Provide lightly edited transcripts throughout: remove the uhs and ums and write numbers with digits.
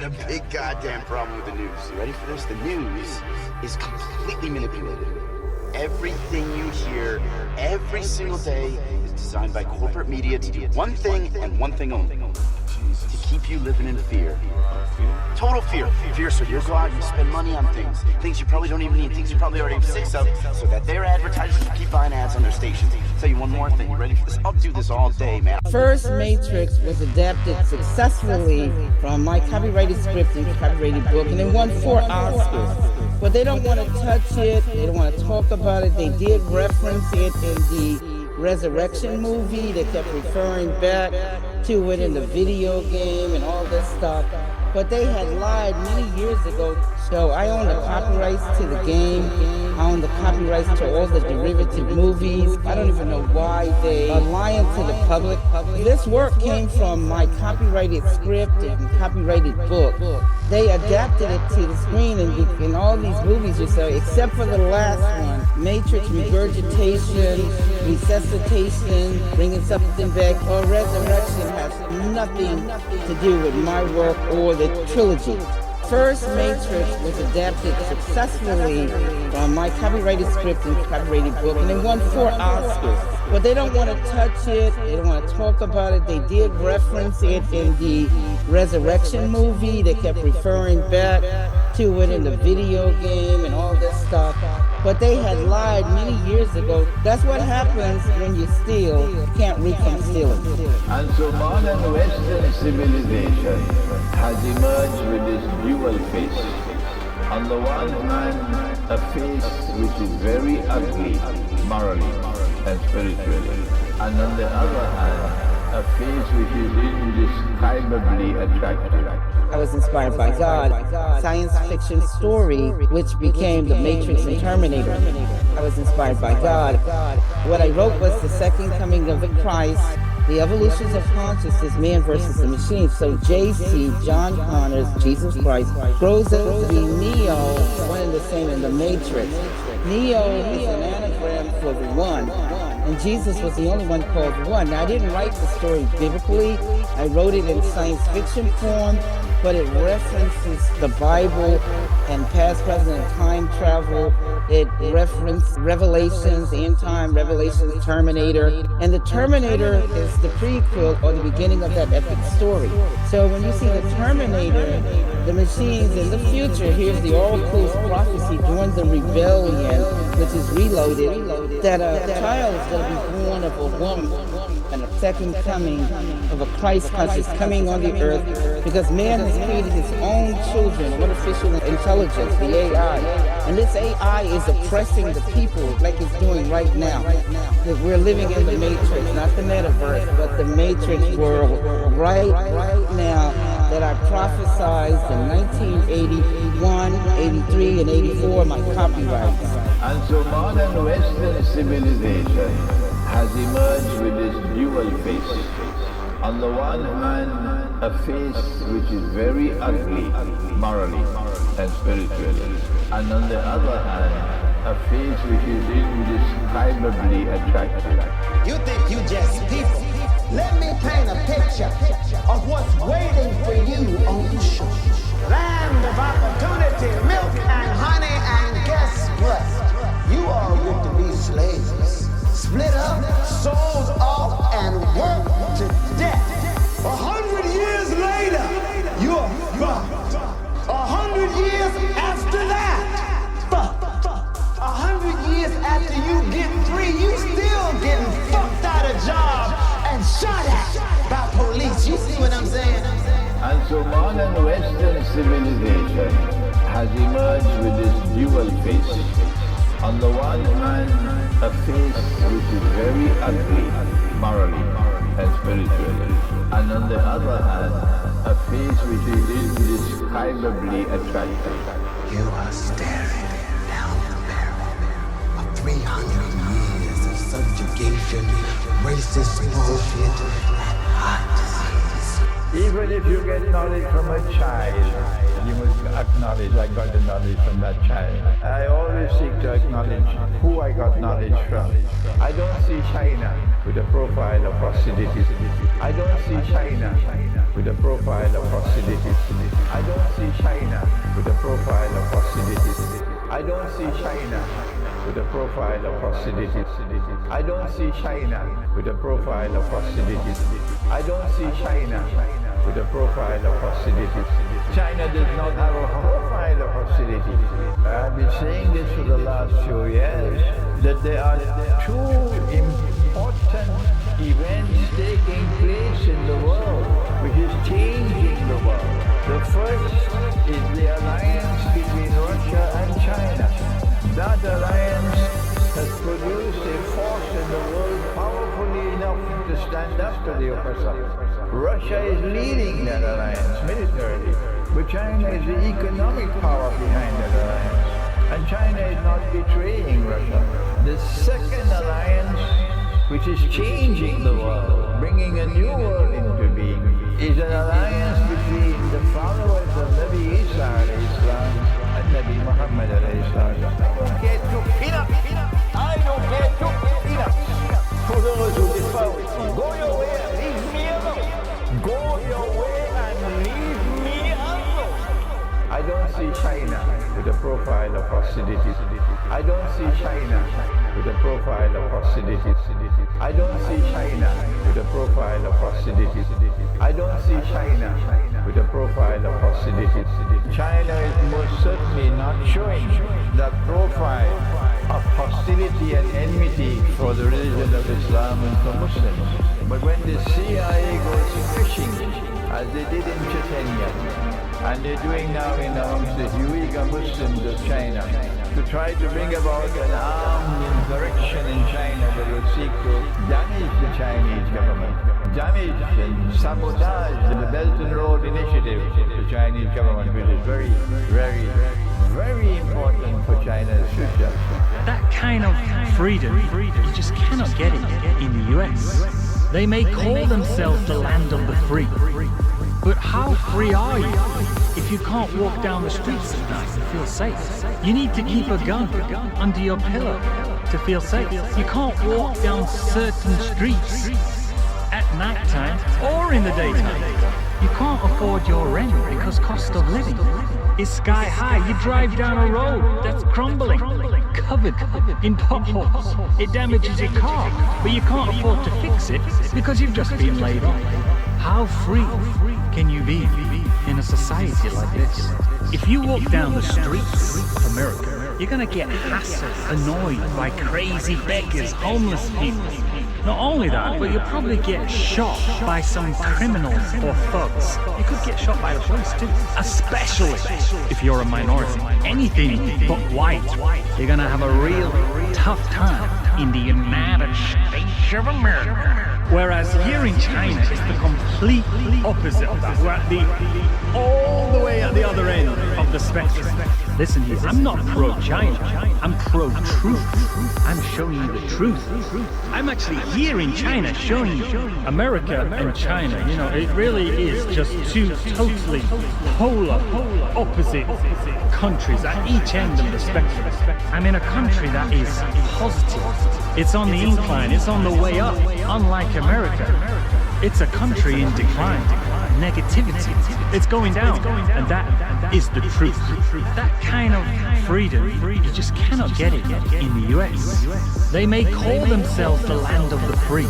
got a big goddamn problem with the news. You ready for this? The news is completely manipulated. Everything you hear every single day is designed by corporate media to do one thing and one thing only. To keep you living in fear. Total fear. Fear, so you go out and you spend money on things you probably don't even need, things you probably already have six of, so that their advertisers can keep buying ads on their stations. I'll tell you one more thing. You ready for this? I'll do this all day, man. First Matrix was adapted successfully from my copyrighted script and copyrighted book, and it won 4 Oscars. But they don't want to touch it. They don't want to talk about it. They did reference it in the Resurrection movie. They kept referring back to it in the video game and all this stuff. But they had lied many years ago. So I own the copyrights to the game. I own the copyrights to all the derivative movies. I don't even know why they are lying to the public. This work came from my copyrighted script and copyrighted book. They adapted it to the screen in all these movies you saw, except for the last one, Matrix Regurgitation, Resuscitation, Bringing Something Back, or Resurrection has nothing to do with my work or the trilogy. First Matrix was adapted successfully from my copyrighted script and copyrighted book, and it won 4 Oscars. But they don't want to touch it. They don't want to talk about it. They did reference it in the Resurrection movie. They kept referring back to it in the video game and all this stuff. But they had lied many years ago. That's what happens when you steal. You can't recome stealing. And so modern Western civilization has emerged with this dual face. On the one hand, a face which is very ugly, morally and spiritually. And on the other hand, a face which is indescribably attractive. I was inspired by God, science fiction story, which became The Matrix and Terminator. I was inspired by God. What I wrote was the second coming of the Christ, the evolutions of consciousness, man versus the machine. So JC, John Connor's Jesus Christ, grows up to be Neo, one and the same in the Matrix. Neo is an anagram for the one. And Jesus was the only one called one. Now, I didn't write the story biblically. I wrote it in science fiction form, but it references the Bible and past, present, and time travel. It references Revelations, end time, Revelations, Terminator. And the Terminator is the prequel or the beginning of that epic story. So when you see the Terminator, the machines in the future, here's the oracle's prophecy during the rebellion, which is reloaded, that a child is going to be born of a woman, and a second coming of a Christ conscious coming on the earth, because man has created his own children, artificial intelligence, the AI. And this AI is oppressing the people like it's doing right now. That we're living in the Matrix, not the metaverse, but the Matrix world right now that I prophesized in 1981, 83, and 84, my copyrights. And so modern Western civilization has emerged with this dual face. On the one hand, a face which is very ugly, morally and spiritually. And on the other hand, a face which is indescribably attractive. You think you just people. Let me paint a picture of what's waiting for you on the shore. Land of opportunity, milk and honey, and guess what? You all get to be slaves. Split up, sold off, and worked to death. 100 years later, you're fucked. 100 years after that, fucked. 100 years after you get free, you still getting fucked out of job and shot at by police. You see what I'm saying? And so modern Western civilization has emerged with this dual face. On the one hand, a face which is very ugly, morally and spiritually. And on the other hand, a face which is indescribably attractive. You are staring down the barrel of 300 years of subjugation, racist bullshit, and heart disease. Even if you get knowledge from a child, you must acknowledge I got the knowledge from that child. I always seek to acknowledge who I got knowledge from. I don't see China with a profile of proselytism. I don't see China with a profile of proselytism. I don't profile of hostility. I don't see China with a profile of hostility. I don't see China with a profile of hostility. China does not have a profile of hostility. I've been saying this for the last few years, that there are two important events taking place in the world, which is changing the world. The first is the alliance between Russia and China. That alliance has produced a force in the world powerfully enough to stand up to the oppressor. Russia is leading that alliance militarily, but China is the economic power behind that alliance. And China is not betraying Russia. The second alliance, which is changing the world, bringing a new world into being, is an alliance between the followers of Nabi Isa and Nabi Muhammad. I don't care two peanuts. I don't care two peanuts. For those who differ with me, go your way and leave me alone. Go your way and leave me alone. I don't see China with a profile of hostility. I don't see China with a profile of hostility. I don't see China with a profile of hostility. I don't see China with a profile of hostility. China is most certainly not showing that profile of hostility and enmity for the religion of Islam and for Muslims. But when the CIA goes fishing, as they did in Chechnya, and they're doing now amongst the Uyghur Muslims of China, to try to bring about an armed insurrection in China that would seek to damage the Chinese government, damage and sabotage the Belt and Road Initiative of the Chinese government, which is very, very, very important for China's future. That kind of freedom, you just cannot get it in the US. They may call themselves the land of the free, but how free are you if you can't walk down the streets at night and feel safe? You need to keep a gun under your pillow to feel safe. You can't walk down certain streets at night time or in the daytime. You can't afford your rent because cost of living is sky high. You drive down a road that's crumbling, covered in potholes. It damages your car, but you can't afford to fix it because you've just been laid off. How free can you be in a society like this? If you walk down the streets of America, you're gonna get hassled, annoyed by crazy beggars, homeless people. Not only that, but you'll probably get shot by some criminals or thugs. You could get shot by the police too, especially if you're a minority. Anything but white, you're gonna have a real tough time in the United States of America. Whereas here in China, it's the complete opposite of that. We're at all the way at the other end of the spectrum. Listen here, I'm not pro-China, I'm pro-truth. I'm showing you the truth. I'm actually here in China showing you America and China. You know, it really is just two totally polar, opposite countries at each end of the spectrum. I'm in a country that is positive. It's on the incline, it's on the way up, unlike America. It's a country in decline. Negativity, it's going down, and that is the truth. That kind of freedom, you just cannot get it in the US. They may call themselves the land of the free,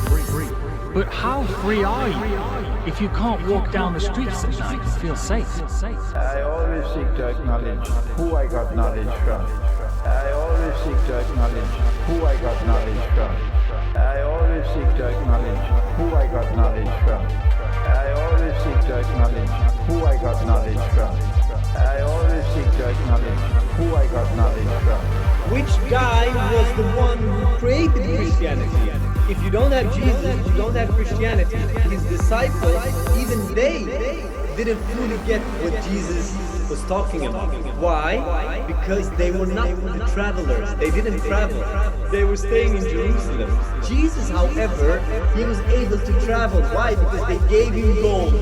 but how free are you if you can't walk down the streets at night and feel safe? I always seek to acknowledge who I got knowledge from. I always seek to acknowledge who I got knowledge from. I always seek to acknowledge who I got knowledge from. I always seek to acknowledge who I got knowledge from. I always seek to acknowledge who I got knowledge from. Which guy was the one who created Christianity? If you don't have Jesus, you don't have Christianity. His disciples, even they didn't fully get what Jesus was talking about. Why? Because they were not travelers. They didn't travel. They were staying in Jerusalem. Jesus, however, he was able to travel. Why? Because they gave him gold.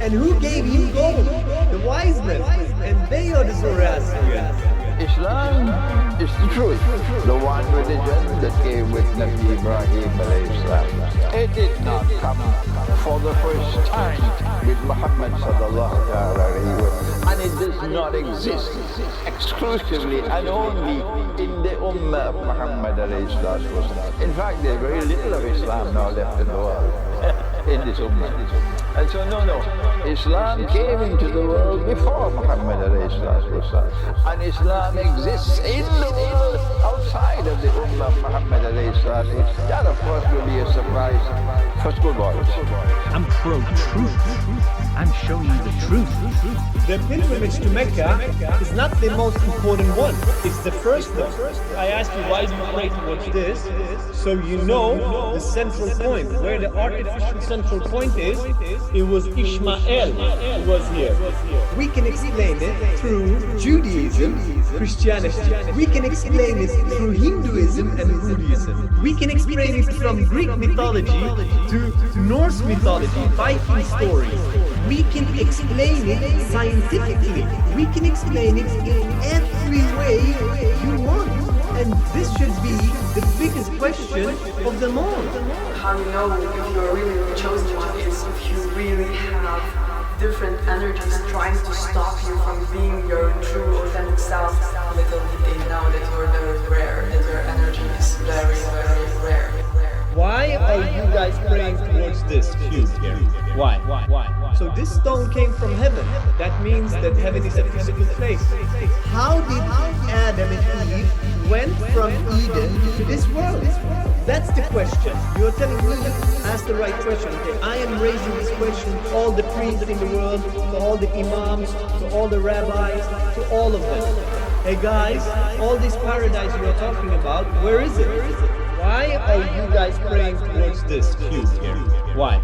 And who gave him gold? The wise men. And they are the Zoroastrians. Islam is the truth, the one religion that came with Nabi Ibrahim alayhi salam. It did not come for the first time with Muhammad sallallahu alayhi wa sallam, and it does not exist exclusively and only in the Ummah of Muhammad alayhi salatu wasalam. In fact, there's very little of Islam now left in the world, in this Ummah. And so, no, Islam came into the world before Muhammad alayhi salatu wasalam. And Islam exists in the world outside of the Ummah of Muhammad alayhi salatu wasalam. That, of course, will be a surprise for schoolboys. I'm pro-truth. I'm showing you the truth. The pilgrimage to Mecca is not the most important one. It's the first one. I asked you why do you pray towards this, so you know the central point. Where the artificial central point is, it was Ishmael who was here. We can explain it through Judaism, Christianity. We can explain it through Hinduism and Buddhism. We can explain it from Greek mythology to Norse mythology, Viking stories. We can explain it scientifically. We can explain it in every way you want. And this should be the biggest question of them all. How you know if you're really the chosen one is if you really have different energies trying to stop you from being your true authentic self. Little did they know that you're very rare, that your energy is very, very rare. Why are you guys praying towards this cube here? Why? So this stone came from heaven. That means that heaven is a physical place. How did Adam and Eve went from Eden to this world? That's the question. You're telling me, ask the right question. Okay, I am raising this question to all the priests in the world, to all the imams, to all the rabbis, to all of them. Hey guys, all this paradise you are talking about, where is it? Why are you guys praying towards this cube here? Why?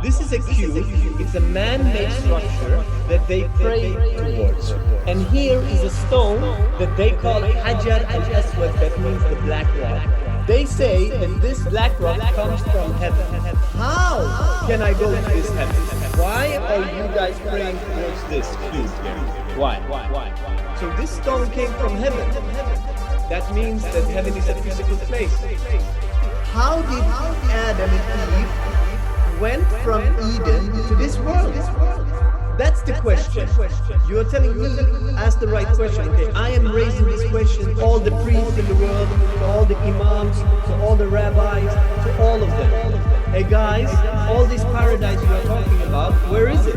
This is a cube. It's a man-made structure that they pray towards. And here is a stone that they call Hajar al-Aswad, that means the black rock. They say that this black rock comes from heaven. How can I go to this heaven? Why are you guys praying towards this cube here? Why? So this stone came from heaven. That means that heaven is a physical place. How did Adam and Eve went from Eden to this world? That's the question. You're telling me, ask the right question. Okay, I am raising this question to all the priests in the world, to all the imams, to all the rabbis, to all of them. Hey guys, all this paradise you are talking about, where is it?